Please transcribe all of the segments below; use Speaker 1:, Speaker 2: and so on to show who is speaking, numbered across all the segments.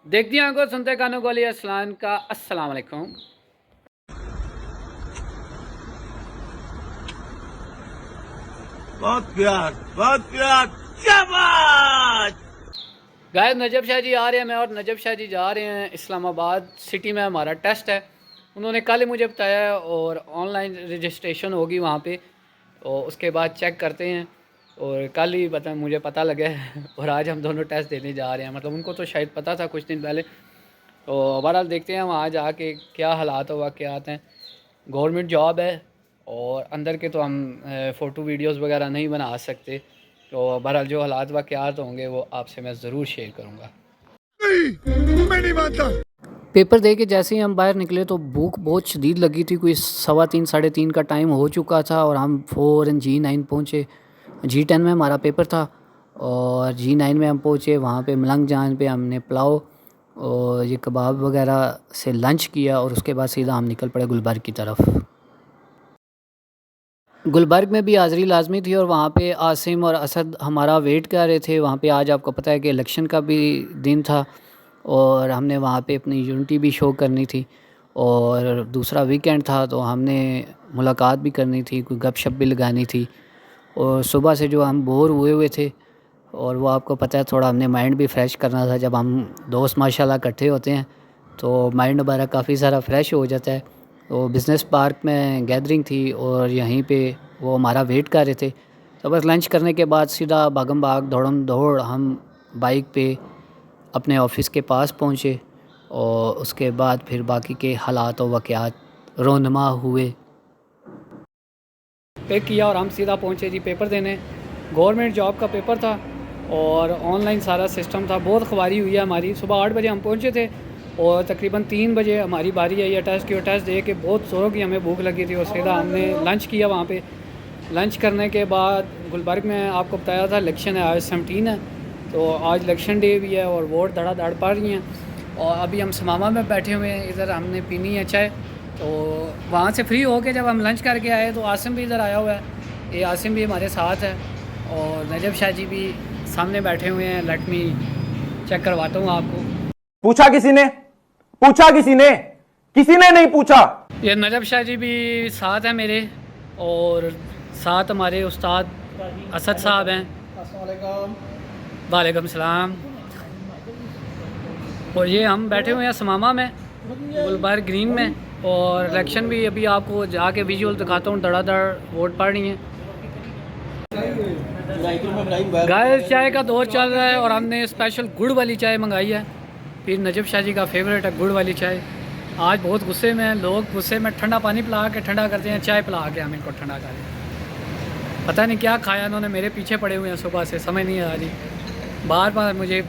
Speaker 1: देखती आंखों सुनते कानों को लिया असलान का अस्सलाम वालेकुम।
Speaker 2: बहुत प्यार क्या बात।
Speaker 1: गायब नजब शाह जी आ रहे हैं, मैं और नजब शाह जी जा रहे हैं इस्लामाबाद सिटी में। हमारा टेस्ट है, उन्होंने कल ही मुझे बताया है और ऑनलाइन रजिस्ट्रेशन होगी वहाँ पे, और उसके बाद चेक करते हैं। और कल ही मुझे पता लगा है और आज हम दोनों टेस्ट देने जा रहे हैं। मतलब उनको तो शायद पता था कुछ दिन पहले। तो बहरहाल देखते हैं वहाँ जाके क्या हालात हुआ क्या आते हैं। गवर्नमेंट जॉब है और अंदर के तो हम फ़ोटो वीडियोस वगैरह नहीं बना सकते। तो बहरहाल जो हालात वाक़यात होंगे वो आपसे मैं ज़रूर शेयर करूँगा।
Speaker 3: मैं नहीं मानता।
Speaker 1: पेपर दे के जैसे ही हम बाहर निकले तो भूख बहुत शदीद लगी थी। कोई 3:15 3:30 का टाइम हो चुका था और हम फ़ौरन G9 पहुँचे। G10 में हमारा पेपर था और G9 में हम पहुँचे। वहाँ पे मलंग जान पे हमने पुलाव और ये कबाब वगैरह से लंच किया और उसके बाद सीधा हम निकल पड़े गुलबर्ग की तरफ। गुलबर्ग में भी हाज़िरी लाज़मी थी और वहाँ पे आसिम और असद हमारा वेट कर रहे थे। वहाँ पे आज आपको पता है कि इलेक्शन का भी दिन था और हमने वहाँ पे अपनी यूनिटी भी शो करनी थी और दूसरा वीकेंड था तो हमने मुलाकात भी करनी थी, कोई गपशप भी लगानी थी। और सुबह से जो हम बोर हुए हुए थे और वो आपको पता है थोड़ा हमने माइंड भी फ़्रेश करना था। जब हम दोस्त माशाल्लाह इकट्ठे होते हैं तो माइंड हमारा काफ़ी सारा फ़्रेश हो जाता है। तो बिज़नेस पार्क में गैदरिंग थी और यहीं पे वो हमारा वेट कर रहे थे। तो बस लंच करने के बाद सीधा भागम भाग दौड़म दौड़ हम बाइक पे अपने ऑफ़िस के पास पहुँचे और उसके बाद फिर बाकी के हालात और वाक़यात रोनमा हुए। पे किया और हम सीधा पहुँचे जी पेपर देने। गवर्नमेंट जॉब का पेपर था और ऑनलाइन सारा सिस्टम था। बहुत ख्वारी हुई है हमारी। सुबह 8 बजे हम पहुँचे थे और तकरीबन 3 बजे हमारी बारी आई है टेस्ट की। और टेस्ट दे के बहुत ज़ोरों की हमें भूख लगी थी और सीधा हमने लंच किया वहाँ पे। लंच करने के बाद गुलबर्ग में आपको बताया था इलेक्शन है, आज 17 है तो आज इलेक्शन डे भी है और वोट धड़ाधड़ पड़ रही हैं। और अभी हम समामा में बैठे हुए हैं, इधर हमने पीनी है चाय। तो वहाँ से फ्री होके जब हम लंच करके आए तो आसिम भी इधर आया हुआ है। ये आसिम भी हमारे साथ है और नजब शाह जी भी सामने बैठे हुए हैं। लेट मी चेक करवाता हूँ आपको।
Speaker 4: पूछा किसी ने? पूछा किसी ने? किसी ने नहीं पूछा।
Speaker 1: ये नजब शाह जी भी साथ हैं मेरे और साथ हमारे उस्ताद असद साहब हैं। वालेकुम सलाम। और ये हम बैठे हुए हैं समामा में गुलबर्ग ग्रीन में और इलेक्शन भी अभी आपको जाके विजुअल दिखाता हूँ। धड़ाधड़ वोट पड़ रही हैं। गाय चाय का दौर चल रहा है और हमने स्पेशल गुड़ वाली चाय मंगाई है। फिर नजब शाह जी का फेवरेट है गुड़ वाली चाय। आज बहुत गुस्से में हैं लोग, गुस्से में ठंडा पानी पिला के ठंडा करते हैं, चाय पिला के हम इनको ठंडा करें। पता नहीं क्या खाया इन्होंने, मेरे पीछे पड़े हुए हैं सुबह से, समझ नहीं आ रही। बार बार मुझे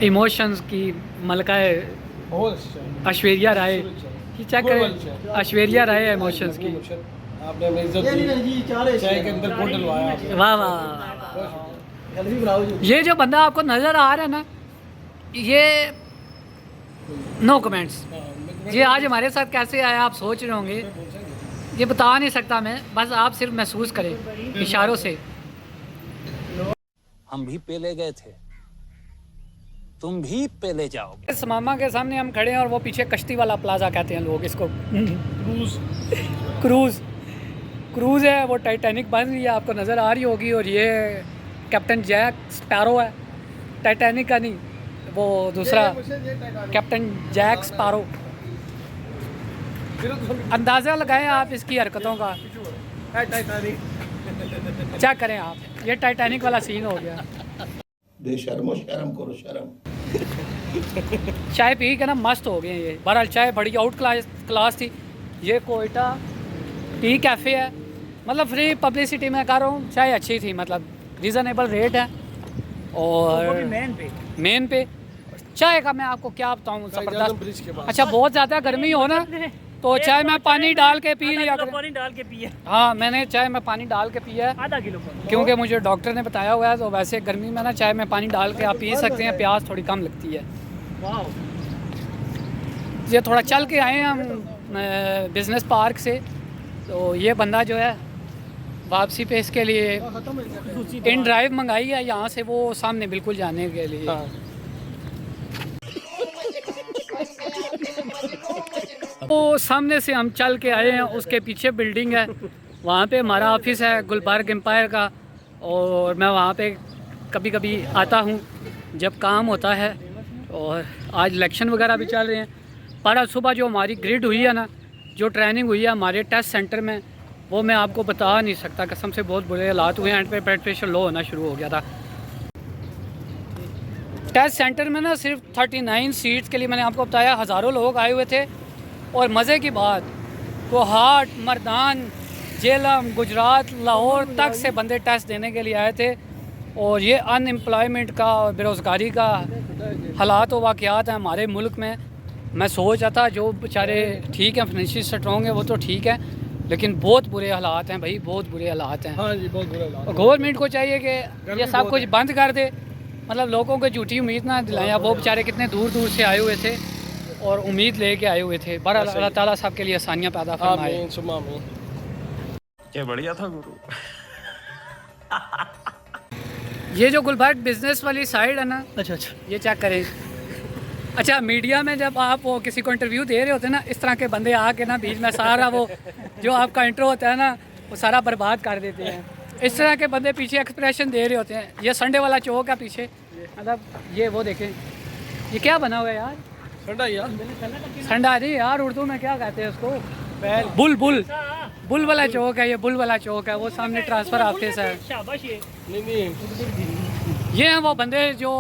Speaker 1: इमोशंस की मलका ऐश्वर्या राय की चेक करें। ऐश्वर्या राय है इमोशंस की।
Speaker 3: आपने हमें इज्जत दी, चाय के अंदर गुड़ डलवाया आपने।
Speaker 1: वाह वाह। ये जो बंदा आपको नज़र आ रहा है ना, ये नो कमेंट्स। ये आज हमारे साथ कैसे आया आप सोच रहे होंगे, ये बता नहीं सकता मैं, बस आप सिर्फ महसूस करें इशारों से।
Speaker 5: हम भी पेले गए थे, तुम भी पेले जाओगे।
Speaker 1: इस मामा के सामने हम खड़े हैं और वो पीछे कश्ती वाला प्लाजा कहते हैं लोग इसको। क्रूज़ है, वो टाइटैनिक बन रही है, आपको नज़र आ रही होगी। और ये कैप्टन जैक स्पैरो है, टाइटैनिक का नहीं, वो दूसरा कैप्टन जैक स्पैरो। अंदाज़ा लगाएं आप इसकी हरकतों का, चेक करें आप। ये टाइटैनिक वाला सीन हो गया।
Speaker 3: बेशर्मो, शर्म करो शर्म।
Speaker 1: चाय पी के ना मस्त हो गए ये। बहरहाल चाय बड़ी आउट क्लास थी। ये कोयटा टी कैफ़े है, मतलब फ्री पब्लिसिटी में कर रहा हूँ। चाय अच्छी थी, मतलब रीज़नेबल रेट है और मेन पे चाय का मैं आपको क्या बताऊँ, ज़बरदस्त। अच्छा बहुत ज़्यादा गर्मी हो ना तो चाय में पानी डाल के पी लिया करें।
Speaker 6: पानी डाल के पिए।
Speaker 1: हाँ, मैंने चाय में पानी डाल के पिया है
Speaker 6: आधा किलो
Speaker 1: क्योंकि मुझे डॉक्टर ने बताया हुआ है। तो वैसे गर्मी में ना चाय में पानी डाल के आप पी सकते हैं, प्यास थोड़ी कम लगती है। ये थोड़ा चल के आए हैं हम बिज़नेस पार्क से। तो ये बंदा जो है वापसी पे इसके लिए इन ड्राइव मंगाई है यहाँ से, वो सामने बिल्कुल जाने के लिए। वो सामने से हम चल के आए हैं, उसके पीछे बिल्डिंग है, वहाँ पे हमारा ऑफिस है गुलबर्ग एम्पायर का, और मैं वहाँ पे कभी कभी आता हूँ जब काम होता है। और आज इलेक्शन वगैरह भी चल रहे हैं, पर आज सुबह जो हमारी ग्रिड हुई है ना, जो ट्रेनिंग हुई है हमारे टेस्ट सेंटर में, वो मैं आपको बता नहीं सकता, कसम से बहुत बुरे हालात हुए हैं। एंड पे ब्लड प्रेशर लो होना शुरू हो गया था। टेस्ट सेंटर में ना सिर्फ 39 सीट्स के लिए, मैंने आपको बताया, हज़ारों लोग आए हुए थे। और मज़े की बात, कोहाट, मर्दान, झेलम, गुजरात, लाहौर तक से बंदे टेस्ट देने के लिए आए थे। और ये अनएम्प्लॉयमेंट का और बेरोज़गारी का हालात व वाक़यात हैं हमारे मुल्क में। मैं सोच रहा था जो बेचारे ठीक हैं, फाइनेंशियल स्ट्रॉन्ग है, वो तो ठीक है, लेकिन बहुत बुरे हालात हैं भाई, बहुत बुरे हालात हैं।
Speaker 3: हाँ जी, बहुत बुरा हालात।
Speaker 1: गवर्नमेंट को चाहिए कि ये सब कुछ बंद कर दे, मतलब लोगों को झूठी उम्मीद ना दिलाएं। वो बेचारे कितने दूर दूर से आए हुए थे और उम्मीद लेके आए हुए थे। बहरहाल अल्लाह ताला सब के लिए आसानियाँ पैदा फरमाए।
Speaker 2: क्या बढ़िया था गुरु।
Speaker 1: ये जो गुलबर्ग बिजनेस वाली साइड है ना,
Speaker 3: अच्छा,
Speaker 1: ये चेक करें। अच्छा, मीडिया में जब आप वो किसी को इंटरव्यू दे रहे होते हैं ना, इस तरह के बंदे आके ना बीच में सारा वो जो आपका इंट्रो होता है ना, वो सारा बर्बाद कर देते हैं। इस तरह के बंदे पीछे एक्सप्रेशन दे रहे होते हैं। ये संडे वाला चौक है पीछे, मतलब ये वो देखें, ये क्या बना हुआ है यार?
Speaker 3: ठंडा यार,
Speaker 1: संडा नहीं यार, उर्दू में क्या कहते हैं उसको? बुल बुल बुल वाला चौक है ये, बुल वाला चौक है। वो सामने ट्रांसफ़र ऑफिस है।
Speaker 3: नहीं
Speaker 1: ये हैं वो बंदे जो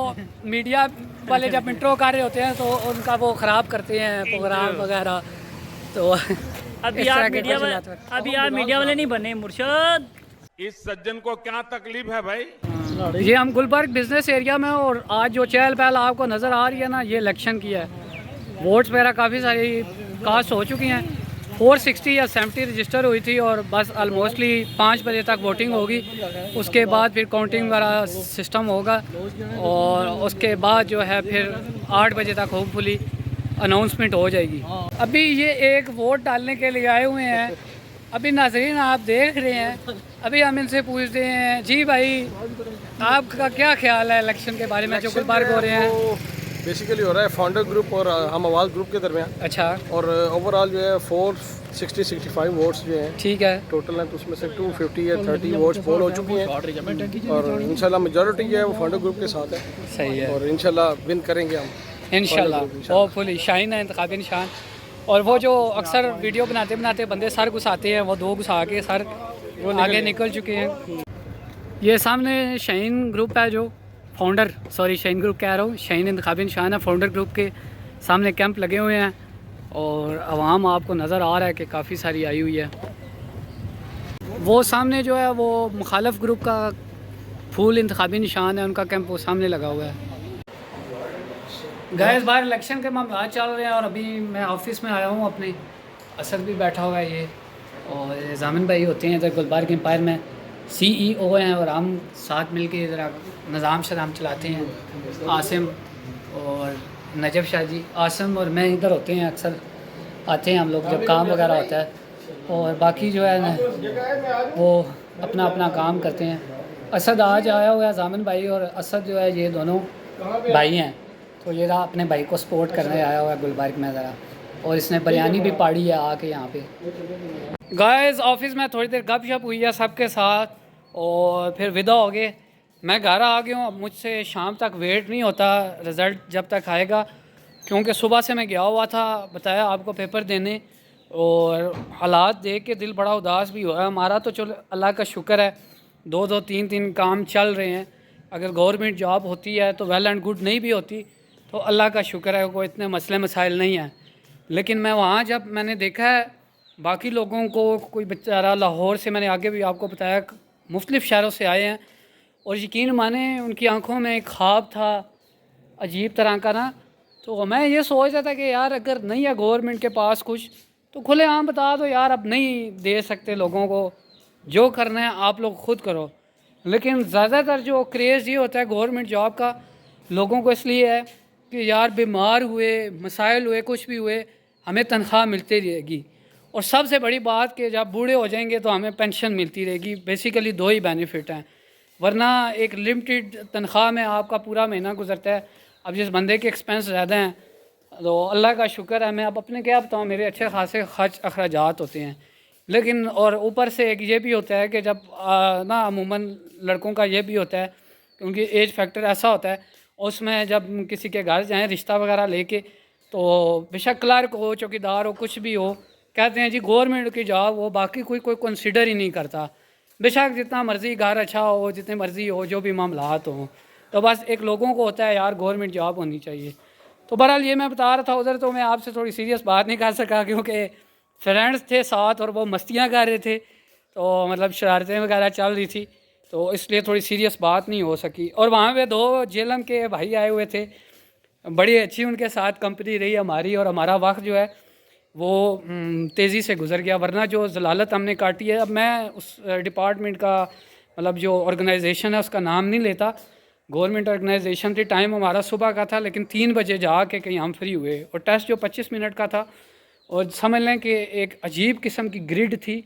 Speaker 1: मीडिया वाले जब इंट्रो कर रहे होते हैं तो उनका वो ख़राब करते हैं प्रोग्राम वगैरह। तो
Speaker 6: अभी यार मीडिया वाले नहीं बने मुर्शद।
Speaker 2: इस सज्जन को क्या तकलीफ है भाई?
Speaker 1: ये हम गुलबर्ग बिजनेस एरिया में, और आज जो चहल पहल आपको नज़र आ रही है ना, ये इलेक्शन की है। वोट्स वगैरह काफ़ी सारी कास्ट हो चुकी हैं। 460 या 70 रजिस्टर हुई थी, और बस ऑलमोस्टली 5 बजे तक वोटिंग होगी। उसके बाद फिर काउंटिंग वगैरह सिस्टम होगा, और उसके बाद जो है फिर 8 बजे तक होपफुली अनाउंसमेंट हो जाएगी। अभी ये एक वोट डालने के लिए आए हुए हैं। अभी नाज़रीन आप देख रहे हैं, अभी हम इनसे पूछते हैं, जी भाई आपका क्या ख्याल है इलेक्शन के बारे में जो गुलबर्ग हो रहे हैं?
Speaker 3: बेसिकली हो रहा है फाउंडर ग्रुप और हम आवाज़ ग्रुप के दरमियान।
Speaker 1: अच्छा,
Speaker 3: और ओवरऑल जो है 465 वोट्स जो हैं
Speaker 1: ठीक है,
Speaker 3: टोटल हैं, तो उसमें से 250 या 30 वोट्स पोल हो चुकी हैं। और इंशाल्लाह मेजॉरिटी जो है वो फाउंडर ग्रुप के साथ है।
Speaker 1: सही है,
Speaker 3: और इंशाल्लाह विन करेंगे हम
Speaker 1: इंशाल्लाह होपफुली। शाइन है इंतखाबी निशान। और वो जो अक्सर वीडियो बनाते बनाते बंदे सर घुसाते हैं, वो 2 घुसा के सर आगे निकल चुके हैं। ये सामने शाइन ग्रुप है, जो फाउंडर, सॉरी शाइन ग्रुप कह रहा हूँ, शाइन इंतखाबी निशान है। फाउंडर ग्रुप के सामने कैंप लगे हुए हैं, और आवाम आपको नज़र आ रहा है कि काफ़ी सारी आई हुई है। वो सामने जो है वो मुखालफ ग्रुप का फूल इंतखाबी निशान है, उनका कैंप वो सामने लगा हुआ है। गैस बाहर इलेक्शन के मामला चल रहे हैं, और अभी मैं ऑफिस में आया हूँ अपने। असद भी बैठा हुआ है ये, और जामिन भाई होते हैं इधर गुलबर्ग एम्पायर में, CEO हैं, और हम साथ मिल के ज़रा निज़ाम शदाम चलाते हैं। आसिम और नजब शाह जी, आसिम और मैं इधर होते हैं, अक्सर आते हैं हम लोग जब काम वगैरह होता है। और बाकी जो है ना वो अपना अपना काम करते हैं। असद आज आया हुआ है, जामिन भाई और असद जो है ये दोनों भाई हैं, तो ये रहा अपने भाई को सपोर्ट करने आया हुआ है गुलबर्ग में ज़रा। और इसने बिरयानी भी पाड़ी है आके यहाँ पे। गाइस ऑफिस में थोड़ी देर गपशप हुई है सबके साथ, और फिर विदा हो गए। मैं घर आ गया हूँ। अब मुझसे शाम तक वेट नहीं होता रिज़ल्ट जब तक आएगा, क्योंकि सुबह से मैं गया हुआ था, बताया आपको, पेपर देने। और हालात देख के दिल बड़ा उदास भी हुआ है। हमारा तो चलो अल्लाह का शुक्र है, 2-2 3-3 काम चल रहे हैं। अगर गवर्नमेंट जॉब होती है तो वेल एंड गुड, नहीं भी होती तो अल्लाह का शुक्र है, कोई इतने मसले मसाइल नहीं हैं। लेकिन मैं वहाँ जब मैंने देखा है बाकी लोगों को, कोई बेचारा लाहौर से, मैंने आगे भी आपको बताया, मुख्तलिफ़ शहरों से आए हैं, और यकीन माने उनकी आंखों में एक ख्वाब था अजीब तरह का ना। तो मैं ये सोच रहा था कि यार अगर नहीं है गवर्नमेंट के पास कुछ, तो खुलेआम बता दो यार, अब नहीं दे सकते लोगों को, जो करना है आप लोग खुद करो। लेकिन ज़्यादातर जो क्रेज़ ये होता है गवर्नमेंट जॉब का लोगों को, इसलिए है कि यार बीमार हुए, मसाइल हुए, कुछ भी हुए, हमें तनख्वाह मिलती रहेगी। और सबसे बड़ी बात कि जब बूढ़े हो जाएंगे तो हमें पेंशन मिलती रहेगी। बेसिकली दो ही बेनिफिट हैं, वरना एक लिमिटेड तनख्वाह में आपका पूरा महीना गुजरता है। अब जिस बंदे के एक्सपेंस ज़्यादा हैं तो अल्लाह का शुक्र है, मैं अब अपने क्या बताऊँ, मेरे अच्छे खासे खर्च अखराजात होते हैं। लेकिन और ऊपर से एक ये भी होता है कि जब ना अमूमन लड़कों का ये भी होता है क्योंकि एज फैक्टर ऐसा होता है, उसमें जब किसी के घर जाएँ रिश्ता वगैरह लेके, तो बेशक क्लर्क हो, चौकीदार हो, कुछ भी हो, कहते हैं जी गवर्नमेंट की जॉब हो, बाकी कोई कंसिडर ही नहीं करता। बेशक जितना मर्ज़ी घर अच्छा हो, जितने मर्ज़ी हो, जो भी मामलात हों, तो बस एक लोगों को होता है यार गवर्नमेंट जॉब होनी चाहिए। तो बहरहाल ये मैं बता रहा था, उधर तो मैं आपसे थोड़ी सीरियस बात नहीं कर सका क्योंकि फ्रेंड्स थे साथ और वो मस्तियाँ कर रहे थे, तो मतलब शरारतें वगैरह चल रही थी, तो इसलिए थोड़ी सीरियस बात नहीं हो सकी। और वहाँ पे दो जेलम के भाई आए हुए थे, बड़ी अच्छी उनके साथ कंपनी रही हमारी, और हमारा वक्त जो है वो तेज़ी से गुजर गया, वरना जो ज़लालत हमने काटी है। अब मैं उस डिपार्टमेंट का मतलब जो ऑर्गेनाइजेशन है उसका नाम नहीं लेता, गवर्नमेंट ऑर्गेनाइजेशन थी। टाइम हमारा सुबह का था, लेकिन 3 बजे जा के कहीं हम फ्री हुए, और टेस्ट जो 25 मिनट का था, और समझ लें कि एक अजीब किस्म की ग्रिड थी।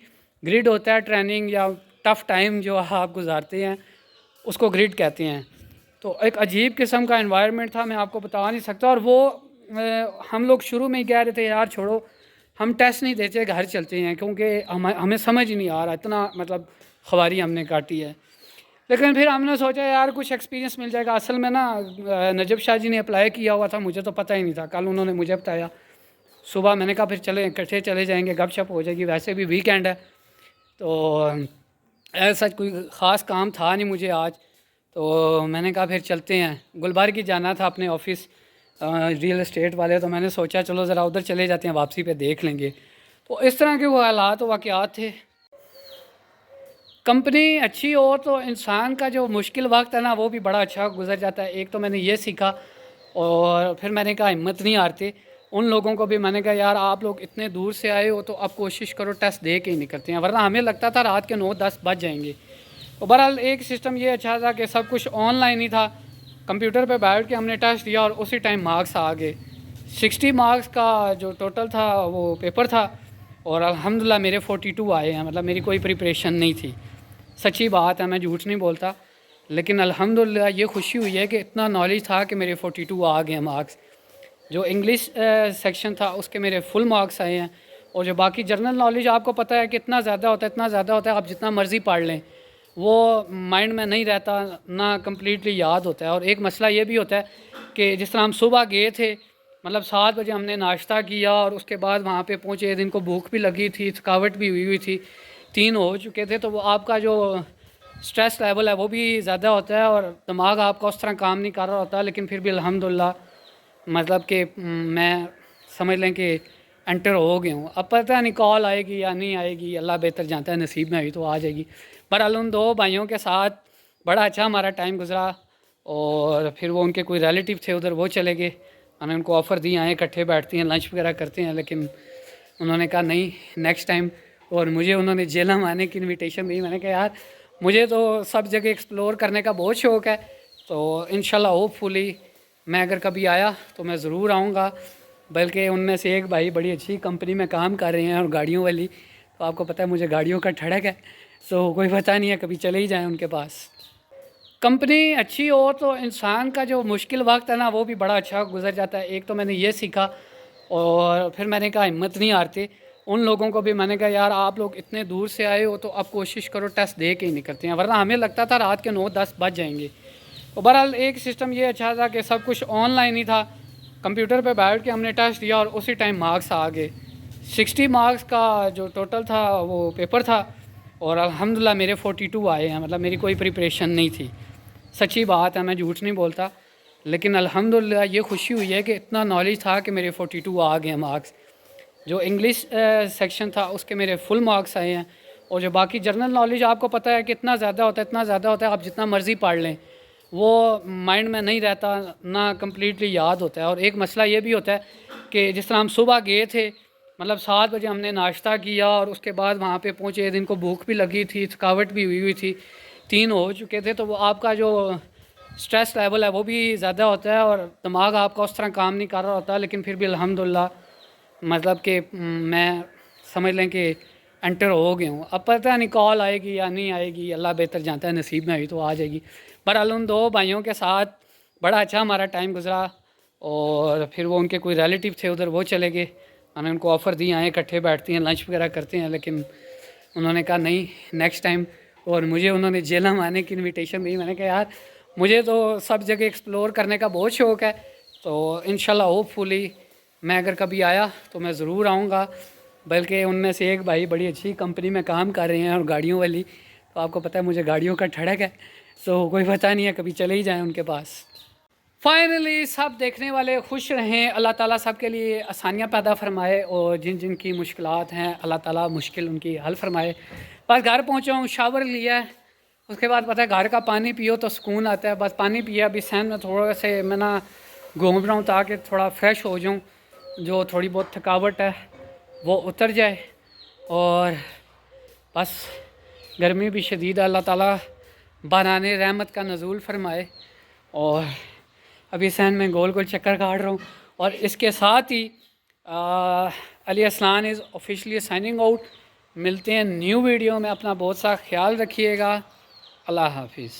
Speaker 1: ग्रिड होता है ट्रेनिंग या टफ़ टाइम जो आप गुजारते हैं उसको ग्रिड कहते हैं। तो एक अजीब किस्म का एनवायरनमेंट था, मैं आपको बता नहीं सकता। और वो हम लोग शुरू में ही कह रहे थे यार छोड़ो, हम टेस्ट नहीं देते, घर चलते हैं, क्योंकि हमें समझ ही नहीं आ रहा, इतना मतलब ख्वारी हमने काटी है। लेकिन फिर हमने सोचा यार कुछ एक्सपीरियंस मिल जाएगा। असल में ना नजब शाह जी ने अप्लाई किया हुआ था, मुझे तो पता ही नहीं था, कल उन्होंने मुझे बताया सुबह। मैंने कहा फिर चले इकट्ठे चले जाएंगे, गपशप हो जाएगी, वैसे भी वीकेंड है। तो ऐसा कोई ख़ास काम था नहीं मुझे आज, तो मैंने कहा फिर चलते हैं। गुलबर्ग जाना था अपने ऑफिस, रियल एस्टेट वाले, तो मैंने सोचा चलो ज़रा उधर चले जाते हैं, वापसी पे देख लेंगे। तो इस तरह के वो हालात वाक़यात थे। कंपनी अच्छी हो तो इंसान का जो मुश्किल वक्त है ना वो भी बड़ा अच्छा गुजर जाता है। एक तो मैंने ये सीखा, और फिर मैंने कहा हिम्मत नहीं हारते। उन लोगों को भी मैंने कहा यार आप लोग इतने दूर से आए हो तो आप कोशिश करो टेस्ट दे के ही निकलते हैं, वरना हमें लगता था रात के 9-10 बज जाएंगे। तो बहरहाल एक सिस्टम ये अच्छा था कि सब कुछ ऑनलाइन ही था, कंप्यूटर पे बैठ के हमने टेस्ट दिया और उसी टाइम मार्क्स आ गए। 60 मार्क्स का जो टोटल था वो पेपर था, और अल्हम्दुलिल्लाह मेरे 42 आए हैं। मतलब मेरी कोई प्रिपरेशन नहीं थी, सच्ची बात है, मैं झूठ नहीं बोलता। लेकिन अल्हम्दुलिल्लाह ये खुशी हुई है कि इतना नॉलेज था कि मेरे 42 आ गए मार्क्स। जो इंग्लिश सेक्शन था उसके मेरे फुल मार्क्स आए हैं, और जो बाकी जनरल नॉलेज आपको पता है कि इतना ज़्यादा होता है, इतना ज़्यादा होता है, आप जितना मर्ज़ी पढ़ लें वो माइंड में नहीं रहता, ना कम्प्लीटली याद होता है। और एक मसला ये भी होता है कि जिस तरह हम सुबह गए थे, मतलब 7 बजे हमने नाश्ता किया, और उसके बाद वहाँ पे पहुँचे, दिन को भूख भी लगी थी, थकावट भी हुई थी, 3 हो चुके थे, तो वो आपका जो स्ट्रेस लेवल है वो भी ज़्यादा होता है, और दिमाग आपका उस तरह काम नहीं कर रहा होता। लेकिन फिर भी अल्हम्दुलिल्लाह मतलब कि मैं समझ लें कि एंटर हो गया हूँ। अब पता नहीं कॉल आएगी या नहीं आएगी, अल्लाह बेहतर जानता है, नसीब में आई तो आ जाएगी। बहरहाल उन 2 भाइयों के साथ बड़ा अच्छा हमारा टाइम गुजरा, और फिर वो उनके कोई रिलेटिव थे उधर, वो चले गए। मैंने उनको ऑफ़र दी आए इकट्ठे बैठते हैं, लंच वगैरह करते हैं, लेकिन उन्होंने कहा नहीं नेक्स्ट टाइम। और मुझे उन्होंने जेलम आने की इन्विटेशन दी। मैंने कहा यार मुझे तो सब जगह एक्सप्लोर करने का बहुत शौक़ है, तो इंशाल्लाह होपफुली मैं अगर कभी आया तो मैं ज़रूर आऊँगा। बल्कि उनमें से एक भाई बड़ी अच्छी कंपनी में काम कर रहे हैं, और गाड़ियों वाली, तो आपको पता है मुझे गाड़ियों का ठड़क है, तो कोई पता नहीं है, कभी चले ही जाएँ उनके पास। कंपनी अच्छी हो तो इंसान का जो मुश्किल वक्त है ना वो भी बड़ा अच्छा गुजर जाता है। एक तो मैंने ये सीखा, और फिर मैंने कहा हिम्मत नहीं हारते। उन लोगों को भी मैंने कहा यार आप लोग इतने दूर से आए हो तो आप कोशिश करो टेस्ट दे के ही निकलते हैं, वरना हमें लगता था रात के 9-10 बज जाएंगे। तो बहरहाल एक सिस्टम ये अच्छा था कि सब कुछ ऑनलाइन ही था, कंप्यूटर पे बैठ के हमने टेस्ट दिया और उसी टाइम मार्क्स आ गए। 60 मार्क्स का जो टोटल था वो पेपर था, और अल्हम्दुलिल्लाह मेरे 42 आए हैं। मतलब मेरी कोई प्रिपरेशन नहीं थी, सच्ची बात है, मैं झूठ नहीं बोलता। लेकिन अल्हम्दुलिल्लाह ये खुशी हुई है कि इतना नॉलेज था कि मेरे 42 आ गए मार्क्स। जो इंग्लिश सेक्शन था उसके मेरे फुल मार्क्स आए हैं, और जो बाकी जनरल नॉलेज आपको पता है कि इतना ज़्यादा होता है, इतना ज़्यादा होता है, आप जितना मर्ज़ी पढ़ लें वो माइंड में नहीं रहता, ना कम्प्लीटली याद होता है। और एक मसला ये भी होता है कि जिस तरह हम सुबह गए थे, मतलब 7 बजे हमने नाश्ता किया, और उसके बाद वहाँ पे पहुँचे, दिन को भूख भी लगी थी, थकावट भी हुई थी, 3 हो चुके थे, तो वो आपका जो स्ट्रेस लेवल है वो भी ज़्यादा होता है, और दिमाग आपका उस तरह काम नहीं कर रहा होता। लेकिन फिर भी अल्हम्दुलिल्लाह मतलब कि मैं समझ लें कि एंटर हो गया हूँ। अब पता नहीं कॉल आएगी या नहीं आएगी, अल्लाह बेहतर जानता है, नसीब में आई तो आ जाएगी। बहरहाल उन 2 भाइयों के साथ बड़ा अच्छा हमारा टाइम गुजरा। और फिर वो उनके कोई रिलेटिव थे उधर, वो चले गए। मैंने उनको ऑफ़र दी आए इकट्ठे बैठते हैं, लंच वगैरह करते हैं, लेकिन उन्होंने कहा नहीं नेक्स्ट टाइम। और मुझे उन्होंने जेलम आने की इनविटेशन दी। मैंने कहा यार मुझे तो सब जगह एक्सप्लोर करने का बहुत शौक़ है, तो इंशाल्लाह होपफुली मैं अगर कभी आया तो मैं ज़रूर आऊँगा। बल्कि उनमें से एक भाई बड़ी अच्छी कंपनी में काम कर रहे हैं और गाड़ियों वाली, तो आपको पता है मुझे गाड़ियों का ठड़क है, तो कोई पता नहीं है कभी चले ही जाएँ उनके पास। फाइनली सब देखने वाले खुश रहें, अल्लाह ताला सब के लिए आसानियाँ पैदा फरमाए और जिन जिन की मुश्किलात हैं अल्लाह ताला मुश्किल उनकी हल फरमाए। बस घर पहुँचा हूँ, शावर लिया है, उसके बाद पता है घर का पानी पियो तो सुकून आता है। बस पानी पिया, अभी सहन में थोड़ा से मैं ना घूम रहा हूँ ताकि थोड़ा फ्रेश हो जाऊँ, जो थोड़ी बहुत थकावट है वो उतर जाए। और बस गर्मी भी शदीद है, अल्लाह ताला बाराने रहमत का नज़ूल फरमाए। और अभी सहन में गोल गोल चक्कर काट रहा हूँ। और इसके साथ ही Ali Aslan is officially signing out. मिलते हैं न्यू वीडियो में, अपना बहुत सा ख्याल रखिएगा। अल्लाह हाफिज़।